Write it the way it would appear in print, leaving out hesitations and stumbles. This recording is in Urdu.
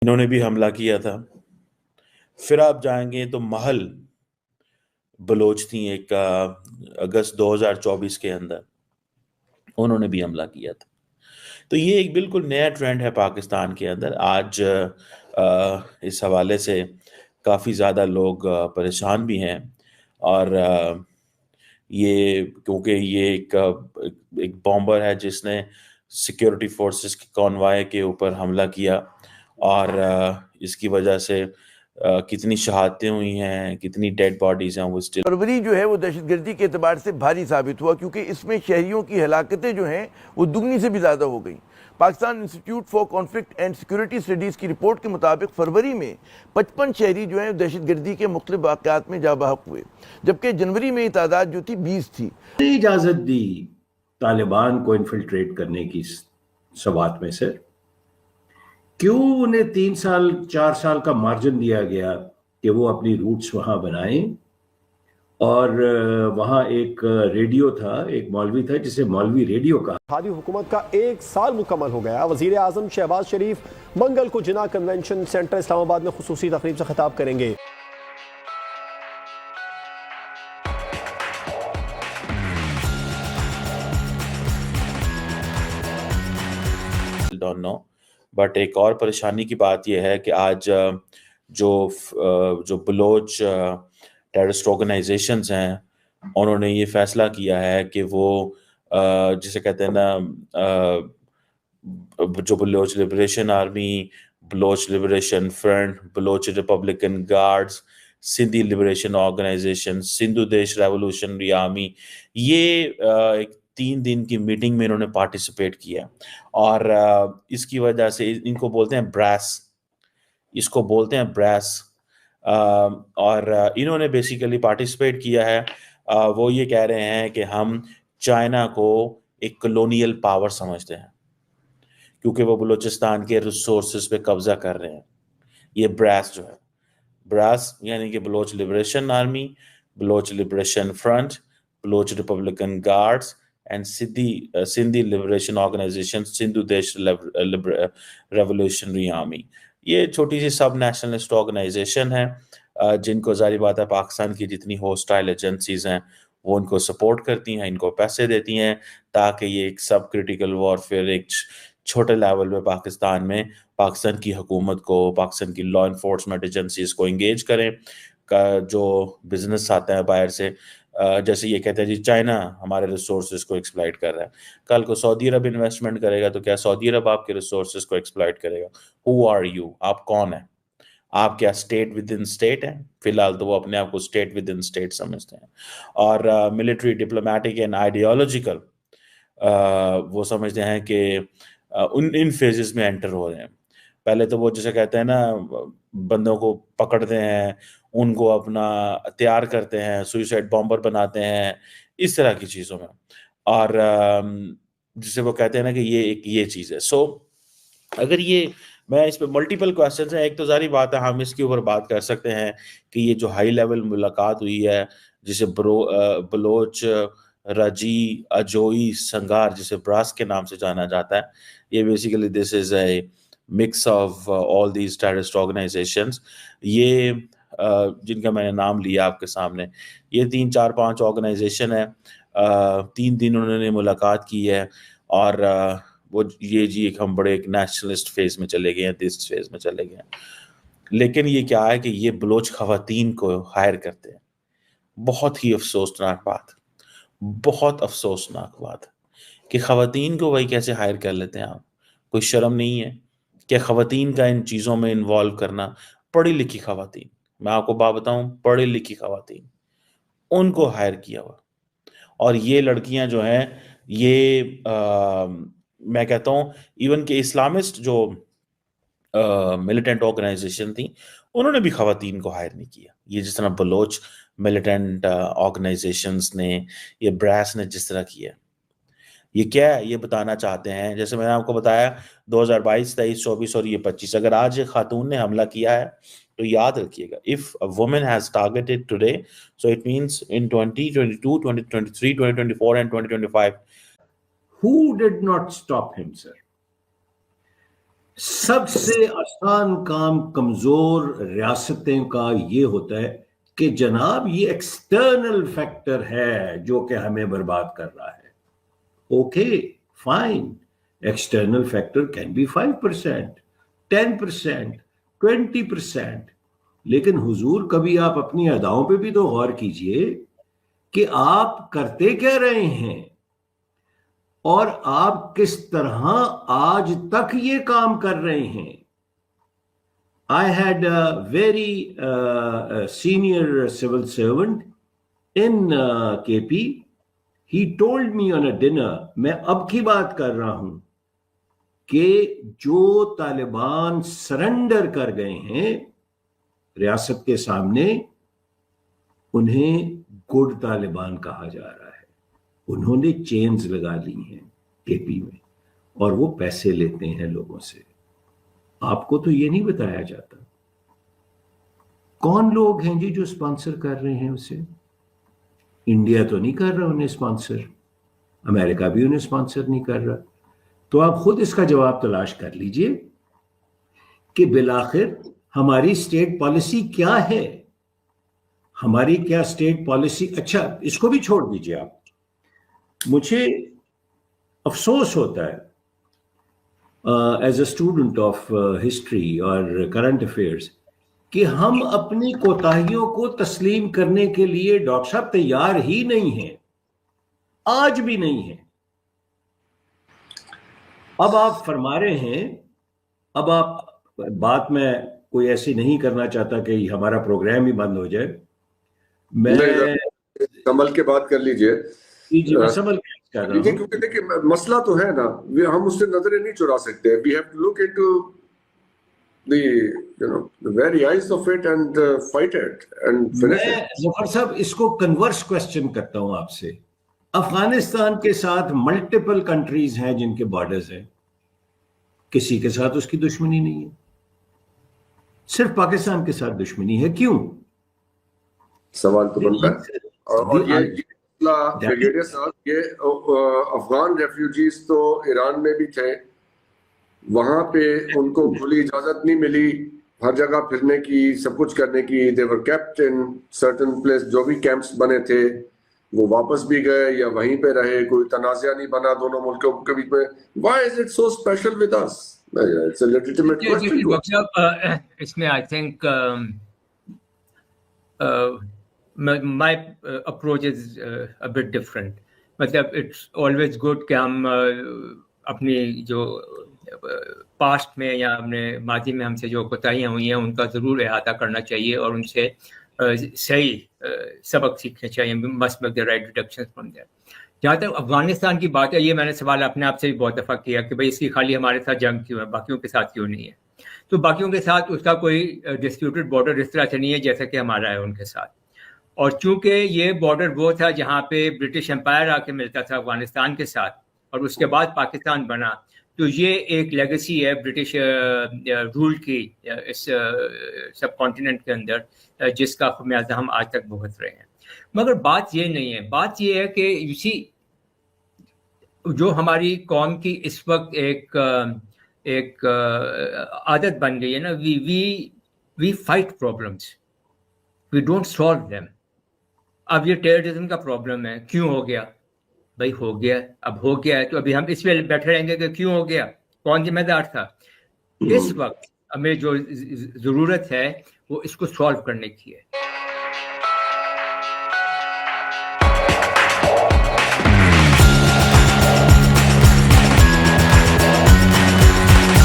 انہوں نے بھی حملہ کیا تھا. پھر آپ جائیں گے تو محل بلوچ تھیں ایک اگست 2024 کے اندر، انہوں نے بھی حملہ کیا تھا. تو یہ ایک بالکل نیا ٹرینڈ ہے پاکستان کے اندر. آج اس حوالے سے کافی زیادہ لوگ پریشان بھی ہیں، اور یہ کیونکہ یہ ایک بامبر ہے جس نے سیکیورٹی فورسز کے کانوائے کے اوپر حملہ کیا، اور اس کی وجہ سے کتنی شہادتیں ہوئی ہیں، کتنی ڈیڈ باڈیز ہیں. وہ فروری جو ہے وہ دہشت گردی کے اعتبار سے بھاری ثابت ہوا، کیونکہ اس میں شہریوں کی ہلاکتیں جو ہیں وہ دگنی سے بھی زیادہ ہو گئیں. Pakistan institute for conflict and security studies کی رپورٹ کے مطابق فروری میں 55 شہری جو ہیں دہشت گردی کے مختلف واقعات میں جاں بحق ہوئے، جبکہ جنوری میں یہ تعداد جو تھی 20 تھی. اجازت دی طالبان کو انفلٹریٹ کرنے کی سوات میں سے، کیوں انہیں 3 سال 4 سال کا مارجن دیا گیا کہ وہ اپنی روٹس وہاں بنائیں؟ اور وہاں ایک ریڈیو تھا، ایک مولوی تھا جسے مولوی ریڈیو کہا. ہادی حکومت کا 1 سال مکمل ہو گیا. وزیر اعظم شہباز شریف منگل کو جناح کنونشن سینٹر اسلام آباد میں خصوصی تقریب سے خطاب کریں گے. ڈونٹ نو، بٹ ایک اور پریشانی کی بات یہ ہے کہ آج جو بلوچ ٹیررسٹ آرگنائزیشنز ہیں، انہوں نے یہ فیصلہ کیا ہے کہ وہ جسے کہتے ہیں نا جو Baloch Liberation Army, Baloch Liberation Front, Baloch Republican Guards, Sindhi Liberation Organisation, Sindhudesh Revolutionary army, یہ ایک 3 دن کی میٹنگ میں انہوں نے پارٹیسپیٹ کیا، اور اس کی وجہ سے ان کو بولتے ہیں براس، اس کو بولتے ہیں براس، اور انہوں نے بیسیکلی پارٹیسپیٹ کیا ہے. وہ یہ کہہ رہے ہیں کہ ہم چائنا کو ایک کلونیل پاور سمجھتے ہیں کیونکہ وہ بلوچستان کے ریسورسز پہ قبضہ کر رہے ہیں. یہ براس جو ہے، براس یعنی کہ Baloch Liberation Army, Baloch Liberation Front, Baloch Republican Guards and Sindhi Liberation Organisation, Sindhudesh Revolutionary army. یہ چھوٹی سی سب نیشنلسٹ آرگنائزیشن ہے جن کو ظاہر بات ہے پاکستان کی جتنی ہوسٹائل ایجنسیز ہیں وہ ان کو سپورٹ کرتی ہیں، ان کو پیسے دیتی ہیں تاکہ یہ ایک سب کرٹیکل وارفیئر ایک چھوٹے لیول پہ پاکستان کی حکومت کو، پاکستان کی لا انفورسمنٹ ایجنسیز کو انگیج کریں. جو بزنس آتا ہے باہر سے، جیسے یہ کہتے ہیں جی چائنا ہمارے ریسورسز کو ایکسپلائٹ کر رہا ہے، کل کو سعودی عرب انویسٹمنٹ کرے گا تو کیا سعودی عرب آپ کے ریسورسز کو ایکسپلائٹ کرے گا؟ Who are you? آپ کون ہیں؟ آپ کیا اسٹیٹ ود ان اسٹیٹ ہیں؟ فی الحال تو وہ اپنے آپ کو اسٹیٹ ود ان اسٹیٹ سمجھتے ہیں، اور ملٹری ڈپلومیٹک اینڈ آئیڈیالوجیکل وہ سمجھتے ہیں کہ ان فیزز میں انٹر ہو رہے ہیں. پہلے تو وہ جیسے کہتے ہیں نا بندوں کو پکڑتے ہیں، ان کو اپنا تیار کرتے ہیں، سوئسائڈ بامبر بناتے ہیں، اس طرح کی چیزوں میں، اور جسے وہ کہتے ہیں نا کہ یہ چیز ہے. سو اگر یہ میں اس پہ ملٹیپل کویسچنز ہیں. ایک تو ظاہری بات ہے ہم اس کے اوپر بات کر سکتے ہیں کہ یہ جو ہائی لیول ملاقات ہوئی ہے جسے بلوچ رجی اجوئی سنگار جسے براس کے نام سے جانا جاتا ہے، یہ basically this is a mix of all these terrorist organisations. یہ جن کا میں نے نام لیا آپ کے سامنے، یہ 3 4 5 آرگنائزیشن ہیں. 3 دن انہوں نے ملاقات کی ہے، اور وہ یہ جی ہم بڑے ایک نیشنلسٹ فیز میں چلے گئے ہیں، دس فیز میں چلے گئے ہیں. لیکن یہ کیا ہے کہ یہ بلوچ خواتین کو ہائر کرتے ہیں. بہت ہی افسوسناک بات، بہت افسوسناک بات کہ خواتین کو وہی کیسے ہائر کر لیتے ہیں آپ. کوئی شرم نہیں ہے کہ خواتین کا ان چیزوں میں انوالو کرنا؟ پڑھی لکھی خواتین، میں آپ کو بات بتاؤں، پڑھی لکھی خواتین، ان کو ہائر کیا ہوا. اور یہ لڑکیاں جو ہیں یہ میں کہتا ہوں ایون کہ اسلامسٹ جو ملیٹنٹ آرگنائزیشن تھیں انہوں نے بھی خواتین کو ہائر نہیں کیا. یہ جس طرح بلوچ ملیٹنٹ آرگنائزیشنز نے، یہ براس نے جس طرح کیا، یہ کیا ہے؟ یہ بتانا چاہتے ہیں، جیسے میں نے آپ کو بتایا 2022 23 24 اور یہ 25، اگر آج ایک خاتون نے حملہ کیا ہے تو یاد رکھیے گا if a woman has targeted today, so it means in 2022 2023 2024 and 2025. Who did not stop him, sir? سب سے آسان کام کمزور ریاستیں کا یہ ہوتا ہے کہ جناب یہ ایکسٹرنل فیکٹر ہے جو کہ ہمیں برباد کر رہا ہے. Okay fine, external factor can be 5%, 10%, 20%, لیکن حضور کبھی آپ اپنی اداؤں پہ بھی تو غور کیجئے کہ آپ کرتے کیا رہے ہیں اور آپ کس طرح آج تک یہ کام کر رہے ہیں. I had a very senior civil servant in KP. He told me on a dinner, میں اب کی بات کر رہا ہوں, کہ جو طالبان سرنڈر کر گئے ہیں ریاست کے سامنے, انہیں گڈ طالبان کہا جا رہا ہے. انہوں نے چینز لگا لی ہیں کے پی میں اور وہ پیسے لیتے ہیں لوگوں سے. آپ کو تو یہ نہیں بتایا جاتا. کون لوگ ہیں جی جو اسپانسر کر رہے ہیں اسے؟ انڈیا تو نہیں کر رہا انہیں اسپانسر, امریکہ بھی انہیں اسپانسر نہیں کر رہا. تو آپ خود اس کا جواب تلاش کر لیجئے کہ بالآخر ہماری اسٹیٹ پالیسی کیا ہے. ہماری کیا اسٹیٹ پالیسی؟ اچھا اس کو بھی چھوڑ دیجئے آپ. مجھے افسوس ہوتا ہے as a student of history اور کرنٹ افیئرس کہ ہم اپنی کوتاہیوں کو تسلیم کرنے کے لیے ڈاکٹر صاحب تیار ہی نہیں ہیں, آج بھی نہیں ہیں. اب آپ فرما رہے ہیں, اب آپ بات میں کوئی ایسی نہیں کرنا چاہتا کہ ہمارا پروگرام ہی بند ہو جائے. میں کمل کے بات کر لیجئے. جی میں سمجھ کر رہا ہوں, کیونکہ دیکھیں مسئلہ تو ہے نا, ہم اس سے نظریں نہیں چرا سکتے. We have to look into the very eyes of it and fight it and finish it. میں ظفر صاحب اس کو کنورس کوسچن کرتا ہوں آپ سے. افغانستان کے ساتھ ملٹیپل کنٹریز ہیں جن کے بارڈرز ہیں, کسی کے ساتھ اس کی دشمنی نہیں ہے, صرف پاکستان کے ساتھ دشمنی ہے. کیوں؟ سوال تو بنتا ہے. اور یہ صاحب یہ افغان ریفیوجیز تو ایران میں بھی تھے, وہاں پہ ان کو کھلی اجازت نہیں ملی ہر جگہ پھرنے کی, سب کچھ کرنے کی. they were kept in certain place, جو بھی کیمپس بنے تھے وہ واپس بھی گئے یا وہیں پہ رہے, کوئی تنازع نہیں بنا دونوں ملکوں کے بیچ میں. why is it so special with us? It's a legitimate question. اس میں I think my approach is a bit different. مطلب it's always good کہ ہم اپنی جو پاسٹ میں یا اپنے ماضی میں ہم سے جو کوتاہیاں ہوئی ہیں ان کا ضرور احاطہ کرنا چاہیے اور ان سے صحیح سبق سیکھنا چاہیے. must make the right deductions from there. جہاں تک افغانستان کی بات ہے, یہ میں نے سوال اپنے آپ سے بھی بہت دفعہ کیا کہ بھائی اس کی خالی ہمارے ساتھ جنگ کیوں ہے, باقیوں کے ساتھ کیوں نہیں ہے. تو باقیوں کے ساتھ اس کا کوئی ڈسپیوٹڈ بارڈر اس طرح سے نہیں ہے جیسا کہ ہمارا ہے ان کے ساتھ. اور چونکہ یہ بارڈر وہ تھا جہاں پہ برٹش امپائر آ کے ملتا تھا افغانستان کے ساتھ اور اس کے بعد پاکستان بنا, تو یہ ایک لیگیسی ہے برٹش رول کی اس سب کانٹیننٹ کے اندر, جس کا خمیازہ ہم آج تک بھگت رہے ہیں. مگر بات یہ نہیں ہے, بات یہ ہے کہ اسی جو ہماری قوم کی اس وقت ایک عادت بن گئی ہے نا, we fight problems, we don't solve them. اب یہ ٹیررزم کا پرابلم ہے, کیوں ہو گیا بھائی؟ ہو گیا, اب ہو گیا ہے تو ابھی ہم اس پہ بیٹھے رہیں گے کہ کیوں ہو گیا, کون ذمہ دار تھا؟ اس وقت ہمیں جو ضرورت ہے وہ اس کو سالو کرنے کی ہے.